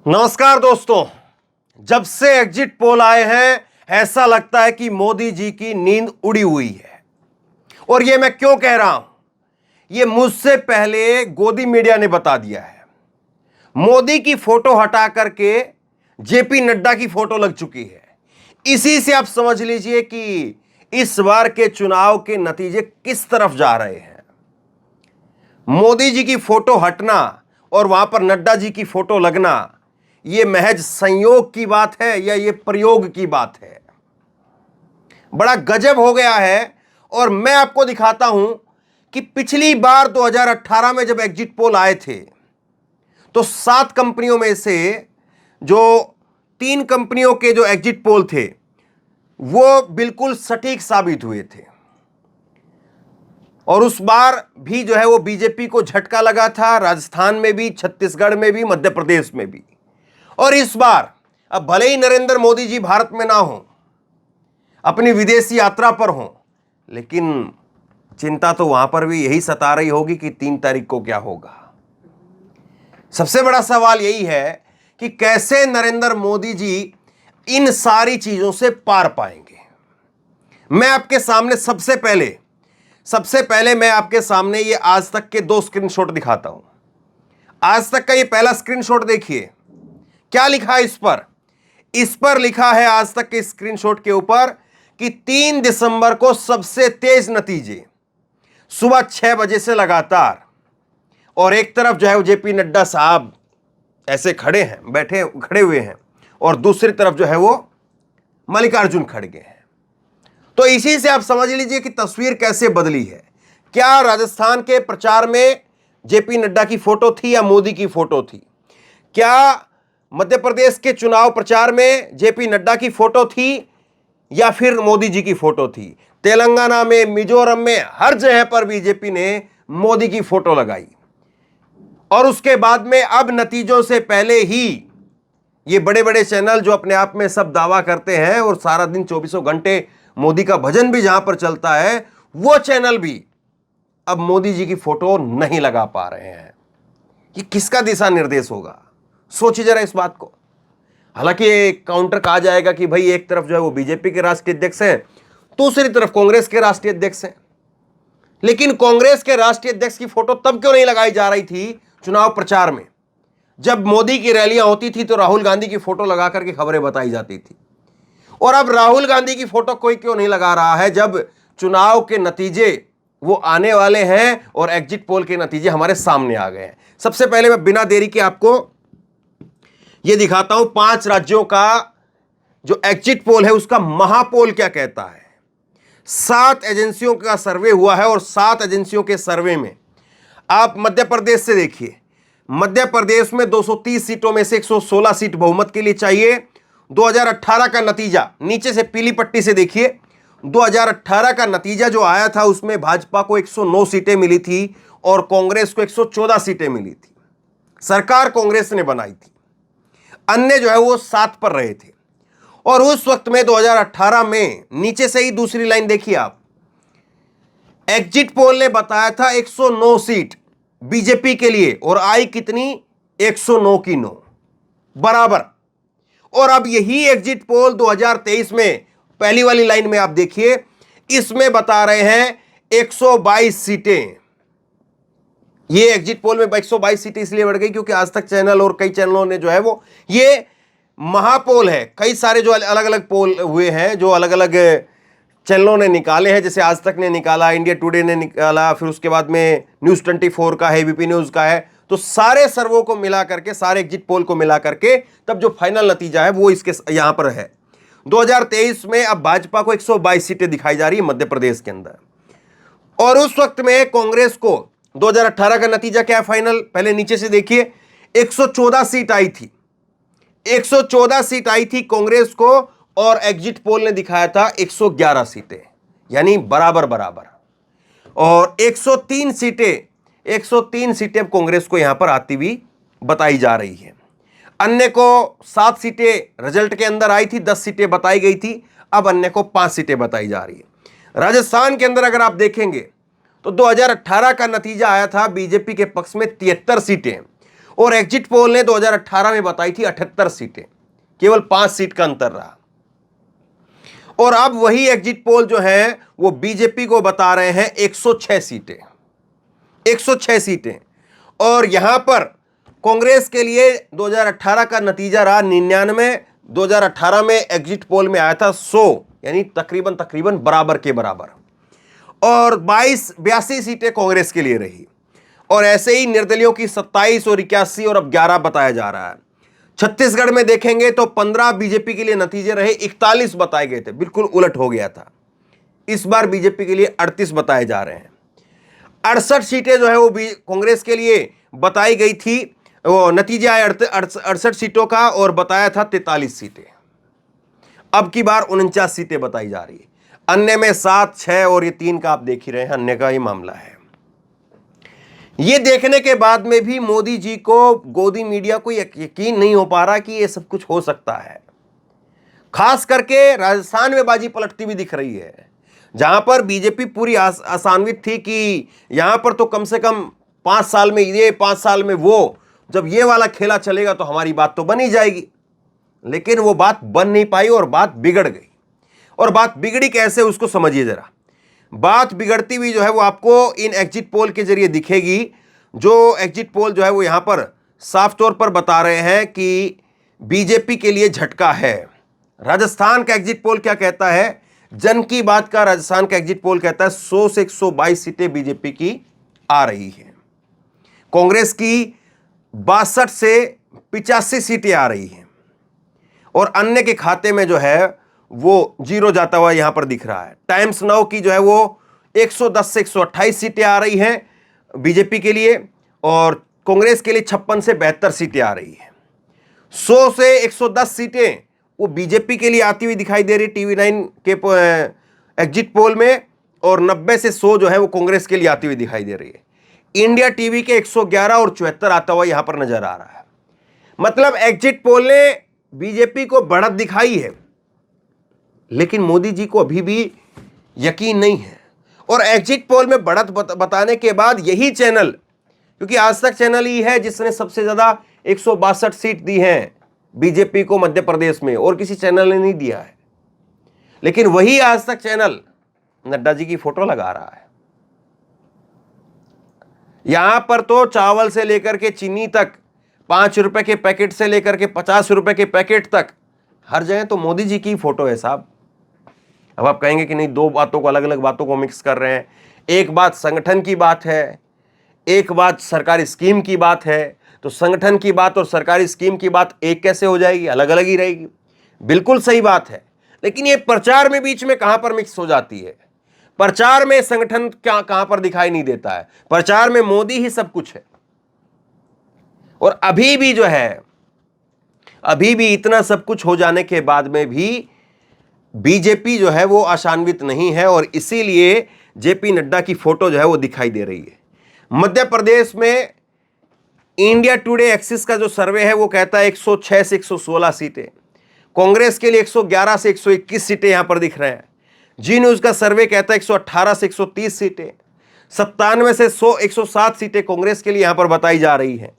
नमस्कार दोस्तों। जब से एग्जिट पोल आए हैं ऐसा लगता है कि मोदी जी की नींद उड़ी हुई है। और यह मैं क्यों कह रहा हूं, यह मुझसे पहले गोदी मीडिया ने बता दिया है। मोदी की फोटो हटा करके जेपी नड्डा की फोटो लग चुकी है। इसी से आप समझ लीजिए कि इस बार के चुनाव के नतीजे किस तरफ जा रहे हैं। मोदी जी की फोटो हटना और वहां पर नड्डा जी की फोटो लगना, यह महज संयोग की बात है या यह प्रयोग की बात है। बड़ा गजब हो गया है। और मैं आपको दिखाता हूं कि पिछली बार 2018 में जब एग्जिट पोल आए थे तो 7 कंपनियों में से जो 3 कंपनियों के जो एग्जिट पोल थे वो बिल्कुल सटीक साबित हुए थे। और उस बार भी जो है वो बीजेपी को झटका लगा था, राजस्थान में भी, छत्तीसगढ़ में भी, मध्य प्रदेश में भी। और इस बार अब भले ही नरेंद्र मोदी जी भारत में ना हो, अपनी विदेशी यात्रा पर हो, लेकिन चिंता तो वहां पर भी यही सता रही होगी कि 3 तारीख को क्या होगा। सबसे बड़ा सवाल यही है कि कैसे नरेंद्र मोदी जी इन सारी चीजों से पार पाएंगे। मैं आपके सामने सबसे पहले मैं आपके सामने ये आज तक के 2 स्क्रीनशॉट दिखाता हूं। आज तक का ये पहला स्क्रीनशॉट देखिए, क्या लिखा है इस पर लिखा है आज तक के स्क्रीनशॉट के ऊपर कि 3 दिसंबर को सबसे तेज नतीजे सुबह 6 बजे से लगातार। और एक तरफ जो है वो जेपी नड्डा साहब ऐसे खड़े हुए हैं और दूसरी तरफ जो है वो मल्लिकार्जुन खड़गे हैं। तो इसी से आप समझ लीजिए कि तस्वीर कैसे बदली है। क्या राजस्थान के प्रचार में जेपी नड्डा की फोटो थी या मोदी की फोटो थी? क्या मध्य प्रदेश के चुनाव प्रचार में जेपी नड्डा की फोटो थी या फिर मोदी जी की फोटो थी? तेलंगाना में, मिजोरम में, हर जगह पर बीजेपी ने मोदी की फोटो लगाई। और उसके बाद में अब नतीजों से पहले ही ये बड़े बड़े चैनल जो अपने आप में सब दावा करते हैं और सारा दिन 24 घंटे मोदी का भजन भी जहां पर चलता है, वो चैनल भी अब मोदी जी की फोटो नहीं लगा पा रहे हैं। ये किसका दिशा निर्देश होगा? सोचिए जरा इस बात को। हालांकि काउंटर कहा जाएगा कि भाई एक तरफ जो है वो बीजेपी के राष्ट्रीय अध्यक्ष हैं, दूसरी तरफ कांग्रेस के राष्ट्रीय अध्यक्ष हैं। लेकिन कांग्रेस के राष्ट्रीय अध्यक्ष की फोटो तब क्यों नहीं लगाई जा रही थी चुनाव प्रचार में? जब मोदी की रैलियां होती थी तो राहुल गांधी की फोटो लगा करके खबरें बताई जाती थी। और अब राहुल गांधी की फोटो कोई क्यों नहीं लगा रहा है जब चुनाव के नतीजे वो आने वाले हैं और एग्जिट पोल के नतीजे हमारे सामने आ गए हैं। सबसे पहले मैं बिना देरी के आपको यह दिखाता हूं 5 राज्यों का जो एग्जिट पोल है उसका महापोल क्या कहता है। 7 एजेंसियों का सर्वे हुआ है और 7 एजेंसियों के सर्वे में आप मध्य प्रदेश से देखिए। मध्य प्रदेश में 230 सीटों में से 116 सीट बहुमत के लिए चाहिए। 2018 का नतीजा नीचे से पीली पट्टी से देखिए। 2018 का नतीजा जो आया था उसमें भाजपा को 109 सीटें मिली थी और कांग्रेस को 114 सीटें मिली थी। सरकार कांग्रेस ने बनाई थी, अन्य जो है वो 7 पर रहे थे। और उस वक्त में 2018 में नीचे से ही दूसरी लाइन देखिए आप, एग्जिट पोल ने बताया था 109 सीट बीजेपी के लिए और आई कितनी? 109 की 9 बराबर। और अब यही एग्जिट पोल 2023 में पहली वाली लाइन में आप देखिए, इसमें बता रहे हैं 122 सीटें। ये एग्जिट पोल में 122 सीटें इसलिए बढ़ गई क्योंकि आज तक चैनल और कई चैनलों ने जो है वो ये महापोल है, कई सारे जो अलग अलग पोल हुए हैं जो अलग अलग चैनलों ने निकाले हैं, जैसे आज तक ने निकाला, इंडिया टुडे ने निकाला, फिर उसके बाद में न्यूज़ 24 का है, एबीपी न्यूज़ का है। तो सारे सर्वों को मिला करके, सारे एग्जिट पोल को मिला करके तब जो फाइनल नतीजा है वो इसके यहां पर है। 2023 में अब भाजपा को 122 सीटें दिखाई जा रही है मध्य प्रदेश के अंदर। और उस वक्त में कांग्रेस को 2018 का नतीजा क्या है फाइनल, पहले नीचे से देखिए, 114 सीट आई थी। 114 सीट आई थी कांग्रेस को और एग्जिट पोल ने दिखाया था 111 सीटें, यानी बराबर बराबर। और 103 सीटें कांग्रेस को यहां पर आती हुई बताई जा रही है। अन्य को 7 सीटें रिजल्ट के अंदर आई थी, 10 सीटें बताई गई थी, अब अन्य को 5 सीटें बताई जा रही है। राजस्थान के अंदर अगर आप देखेंगे तो 2018 का नतीजा आया था बीजेपी के पक्ष में 73 सीटें और एग्जिट पोल ने 2018 में बताई थी 78 सीटें, केवल 5 सीट का अंतर रहा। और अब वही एग्जिट पोल जो है वो बीजेपी को बता रहे हैं 106 सीटें, 106 सीटें। और यहां पर कांग्रेस के लिए 2018 का नतीजा रहा 99, 2018 में एग्जिट पोल में आया था 100, यानी तकरीबन बराबर के बराबर। और 82 सीटें कांग्रेस के लिए रही। और ऐसे ही निर्दलियों की 27 और 81 और अब 11 बताया जा रहा है। छत्तीसगढ़ में देखेंगे तो 15 बीजेपी के लिए नतीजे रहे, 41 बताए गए थे, बिल्कुल उलट हो गया था। इस बार बीजेपी के लिए 38 बताए जा रहे हैं। 68 सीटें जो है वो कांग्रेस के लिए बताई गई थी, वो नतीजे आए 68 सीटों का और बताया था 43 सीटें। अब की बार 49 सीटें बताई जा रही है। अन्य में 7, 6 और ये 3 का आप देख ही रहे हैं, अन्य का ही मामला है। ये देखने के बाद में भी मोदी जी को, गोदी मीडिया को यकीन नहीं हो पा रहा कि ये सब कुछ हो सकता है। खास करके राजस्थान में बाजी पलटती भी दिख रही है, जहां पर बीजेपी पूरी आशान्वित थी कि यहां पर तो कम से कम 5 साल में ये, 5 साल में वो, जब ये वाला खेला चलेगा तो हमारी बात तो बन ही जाएगी। लेकिन वो बात बन नहीं पाई और बात बिगड़ गई। और बात बिगड़ी कैसे, उसको समझिए जरा। बात बिगड़ती हुई जो है वो आपको इन एग्जिट पोल के जरिए दिखेगी। जो एग्जिट पोल जो है वो यहां पर साफ तौर पर बता रहे हैं कि बीजेपी के लिए झटका है। राजस्थान का एग्जिट पोल क्या कहता है? जन की बात का राजस्थान का एग्जिट पोल कहता है 100 से 122 सीटें बीजेपी की आ रही है। कांग्रेस की 62 से 85 सीटें आ रही हैं। और अन्य के खाते में जो है वो जीरो जाता हुआ यहां पर दिख रहा है। टाइम्स नाउ की जो है वो 110 से 128 सीटें आ रही हैं बीजेपी के लिए, और कांग्रेस के लिए 56 से 72 सीटें आ रही हैं। 100 से 110 सीटें वो बीजेपी के लिए आती हुई दिखाई दे रही TV9 के एग्जिट पोल में, और 90 से 100 जो है वो कांग्रेस के लिए आती हुई दिखाई दे रही है। इंडिया टीवी के 111 और 74 आता हुआ यहां पर नजर आ रहा है। मतलब एग्जिट पोल ने बीजेपी को बढ़त दिखाई है, लेकिन मोदी जी को अभी भी यकीन नहीं है। और एग्जिट पोल में बढ़त बताने के बाद यही चैनल, क्योंकि आज तक चैनल ही है जिसने सबसे ज्यादा 162 सीट दी हैं बीजेपी को मध्य प्रदेश में, और किसी चैनल ने नहीं दिया है। लेकिन वही आज तक चैनल नड्डा जी की फोटो लगा रहा है। यहां पर तो चावल से लेकर के चीनी तक, 5 रुपए के पैकेट से लेकर के 50 रुपए के पैकेट तक, हर जगह तो मोदी जी की फोटो है साहब। अब आप कहेंगे कि नहीं, दो बातों को, अलग अलग बातों को मिक्स कर रहे हैं। एक बात संगठन की बात है, एक बात सरकारी स्कीम की बात है। तो संगठन की बात और सरकारी स्कीम की बात एक कैसे हो जाएगी? अलग अलग ही रहेगी। बिल्कुल सही बात है, लेकिन ये प्रचार में बीच में कहां पर मिक्स हो जाती है? प्रचार में संगठन क्या कहां पर दिखाई नहीं देता है? प्रचार में मोदी ही सब कुछ है। और अभी भी जो है, अभी भी इतना सब कुछ हो जाने के बाद में भी बीजेपी जो है वो आशान्वित नहीं है, और इसीलिए जेपी नड्डा की फोटो जो है वो दिखाई दे रही है। मध्य प्रदेश में इंडिया टुडे एक्सिस का जो सर्वे है वो कहता है 106 से 116 सीटें। कांग्रेस के लिए 111 से 121 सीटें यहां पर दिख रहे हैं। जी न्यूज का सर्वे कहता है 118 से 130 सीटें। 97 से 107 सीटें कांग्रेस के लिए यहां पर बताई जा रही हैं।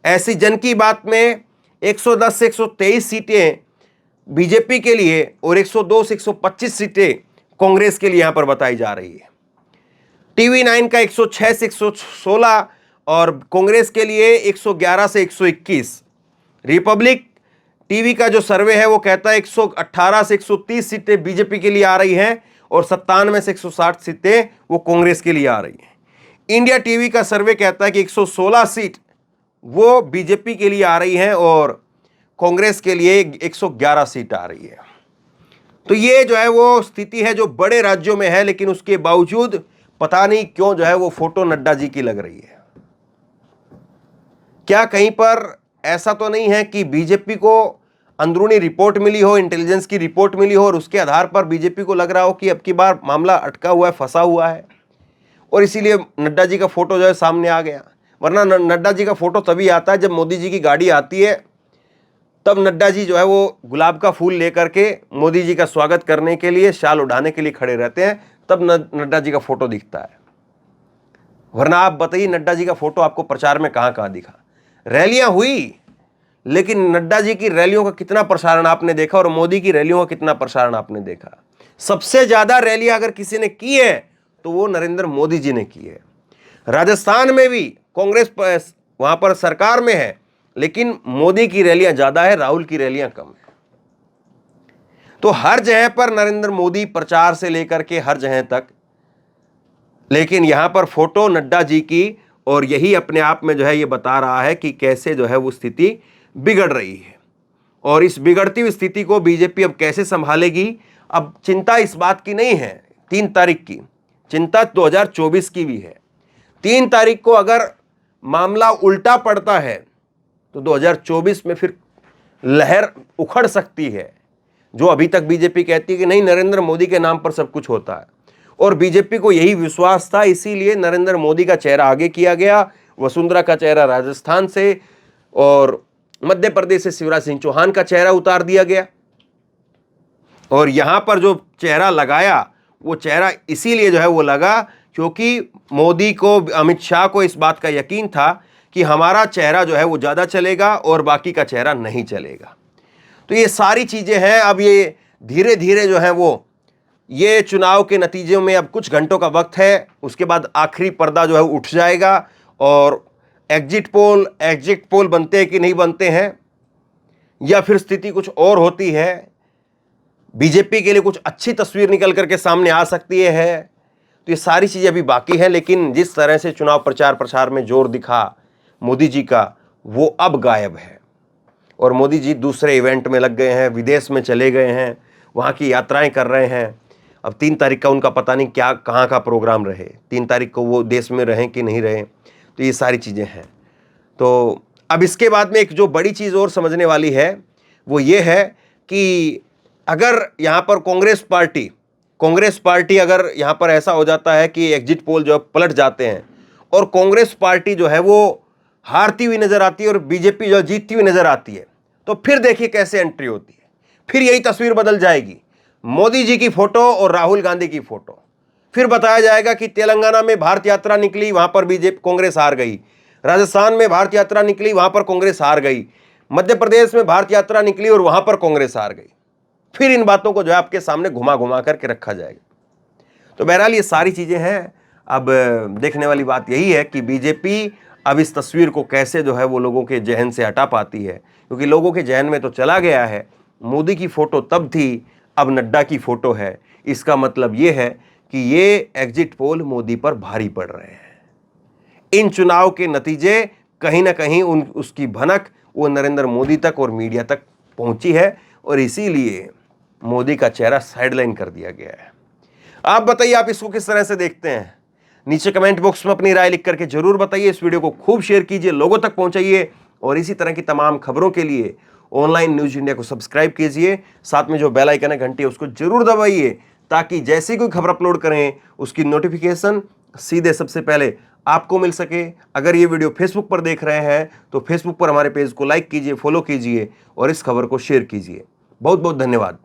ऐसी जन की बात में 110 से 123 सीटें बीजेपी के लिए और 102 से 125 सीटें कांग्रेस के लिए यहां पर बताई जा रही है। TV9 का 106 से 116 और कांग्रेस के लिए 111 से 121। रिपब्लिक टीवी का जो सर्वे है वो कहता है 118 से 130 सीटें बीजेपी के लिए आ रही हैं, और 97 से 160 सीटें वो कांग्रेस के लिए आ रही हैं। इंडिया टीवी का सर्वे कहता है कि 116 सीट वो बीजेपी के लिए आ रही हैं और कांग्रेस के लिए 111 सीट आ रही है। तो ये जो है वो स्थिति है जो बड़े राज्यों में है, लेकिन उसके बावजूद पता नहीं क्यों जो है वो फोटो नड्डा जी की लग रही है। क्या कहीं पर ऐसा तो नहीं है कि बीजेपी को अंदरूनी रिपोर्ट मिली हो, इंटेलिजेंस की रिपोर्ट मिली हो, और उसके आधार पर बीजेपी को लग रहा हो कि अब की बार मामला अटका हुआ है, फंसा हुआ है, और इसीलिए नड्डा जी का फोटो जो है सामने आ गया? वरना नड्डा जी का फोटो तभी आता है जब मोदी जी की गाड़ी आती है, तब नड्डा जी जो है वो गुलाब का फूल लेकर के मोदी जी का स्वागत करने के लिए, शाल उड़ाने के लिए खड़े रहते हैं, तब नड्डा जी का फोटो दिखता है। वरना आप बताइए, नड्डा जी का फोटो आपको प्रचार में कहां कहां दिखा? रैलियां हुई, लेकिन नड्डा जी की रैलियों का कितना प्रसारण आपने देखा और मोदी की रैलियों का कितना प्रसारण आपने देखा? सबसे ज्यादा रैलियां अगर किसी ने की है तो वो नरेंद्र मोदी जी ने की है। राजस्थान में भी कांग्रेस वहां पर सरकार में है, लेकिन मोदी की रैलियां ज्यादा है, राहुल की रैलियां कम है। तो हर जगह पर नरेंद्र मोदी प्रचार से लेकर के हर जगह तक, लेकिन यहां पर फोटो नड्डा जी की, और यही अपने आप में जो है ये बता रहा है कि कैसे जो है वो स्थिति बिगड़ रही है। और इस बिगड़ती हुई स्थिति को बीजेपी अब कैसे संभालेगी? अब चिंता इस बात की नहीं है 3 तारीख की, चिंता 2024 की भी है। 3 तारीख को अगर मामला उल्टा पड़ता है तो 2024 में फिर लहर उखड़ सकती है। जो अभी तक बीजेपी कहती है कि नहीं, नरेंद्र मोदी के नाम पर सब कुछ होता है, और बीजेपी को यही विश्वास था, इसीलिए नरेंद्र मोदी का चेहरा आगे किया गया, वसुंधरा का चेहरा राजस्थान से और मध्य प्रदेश से शिवराज सिंह चौहान का चेहरा उतार दिया गया। और यहां पर जो चेहरा लगाया, वो चेहरा इसीलिए जो है वो लगा क्योंकि मोदी को, अमित शाह को इस बात का यकीन था कि हमारा चेहरा जो है वो ज्यादा चलेगा और बाकी का चेहरा नहीं चलेगा। तो ये सारी चीजें हैं। अब ये धीरे धीरे जो है वो ये चुनाव के नतीजों में अब कुछ घंटों का वक्त है, उसके बाद आखिरी पर्दा जो है उठ जाएगा और एग्जिट पोल बनते हैं कि नहीं बनते हैं, या फिर स्थिति कुछ और होती है, बीजेपी के लिए कुछ अच्छी तस्वीर निकल करके सामने आ सकती है। तो ये सारी चीजें अभी बाकी हैं, लेकिन जिस तरह से चुनाव प्रचार प्रसार में जोर दिखा मोदी जी का, वो अब गायब है। और मोदी जी दूसरे इवेंट में लग गए हैं, विदेश में चले गए हैं, वहाँ की यात्राएं कर रहे हैं। अब 3 तारीख का उनका पता नहीं क्या कहाँ का प्रोग्राम रहे, 3 तारीख को वो देश में रहें कि नहीं रहें। तो ये सारी चीज़ें हैं। तो अब इसके बाद में एक जो बड़ी चीज़ और समझने वाली है वो ये है कि अगर यहाँ पर कांग्रेस पार्टी अगर यहाँ पर ऐसा हो जाता है कि एग्जिट पोल जो पलट जाते हैं और कांग्रेस पार्टी जो है वो हारती हुई नजर आती है और बीजेपी जो जीतती हुई नजर आती है, तो फिर देखिए कैसे एंट्री होती है। फिर यही तस्वीर बदल जाएगी, मोदी जी की फोटो और राहुल गांधी की फोटो। फिर बताया जाएगा कि तेलंगाना में भारत यात्रा निकली, वहां पर बीजेपी कांग्रेस हार गई, राजस्थान में भारत यात्रा निकली, वहां पर कांग्रेस हार गई, मध्य प्रदेश में भारत यात्रा निकली और वहां पर कांग्रेस हार गई। फिर इन बातों को जो है आपके सामने घुमा घुमा करके रखा जाएगा। तो बहरहाल ये सारी चीजें हैं। अब देखने वाली बात यही है कि बीजेपी अब इस तस्वीर को कैसे जो है वो लोगों के जहन से हटा पाती है, क्योंकि लोगों के जहन में तो चला गया है मोदी की फोटो तब थी, अब नड्डा की फोटो है। इसका मतलब ये है कि ये एग्जिट पोल मोदी पर भारी पड़ रहे हैं। इन चुनाव के नतीजे कहीं ना कहीं उसकी भनक वो नरेंद्र मोदी तक और मीडिया तक पहुंची है, और इसीलिए मोदी का चेहरा साइडलाइन कर दिया गया है। आप बताइए, आप इसको किस तरह से देखते हैं? नीचे कमेंट बॉक्स में अपनी राय लिख करके जरूर बताइए। इस वीडियो को खूब शेयर कीजिए, लोगों तक पहुंचाइए, और इसी तरह की तमाम खबरों के लिए ऑनलाइन न्यूज इंडिया को सब्सक्राइब कीजिए। साथ में जो बेल आइकन है घंटी उसको जरूर दबाइए, ताकि जैसी कोई खबर अपलोड करें उसकी नोटिफिकेशन सीधे सबसे पहले आपको मिल सके। अगर ये वीडियो फेसबुक पर देख रहे हैं तो फेसबुक पर हमारे पेज को लाइक कीजिए, फॉलो कीजिए और इस खबर को शेयर कीजिए। बहुत बहुत धन्यवाद।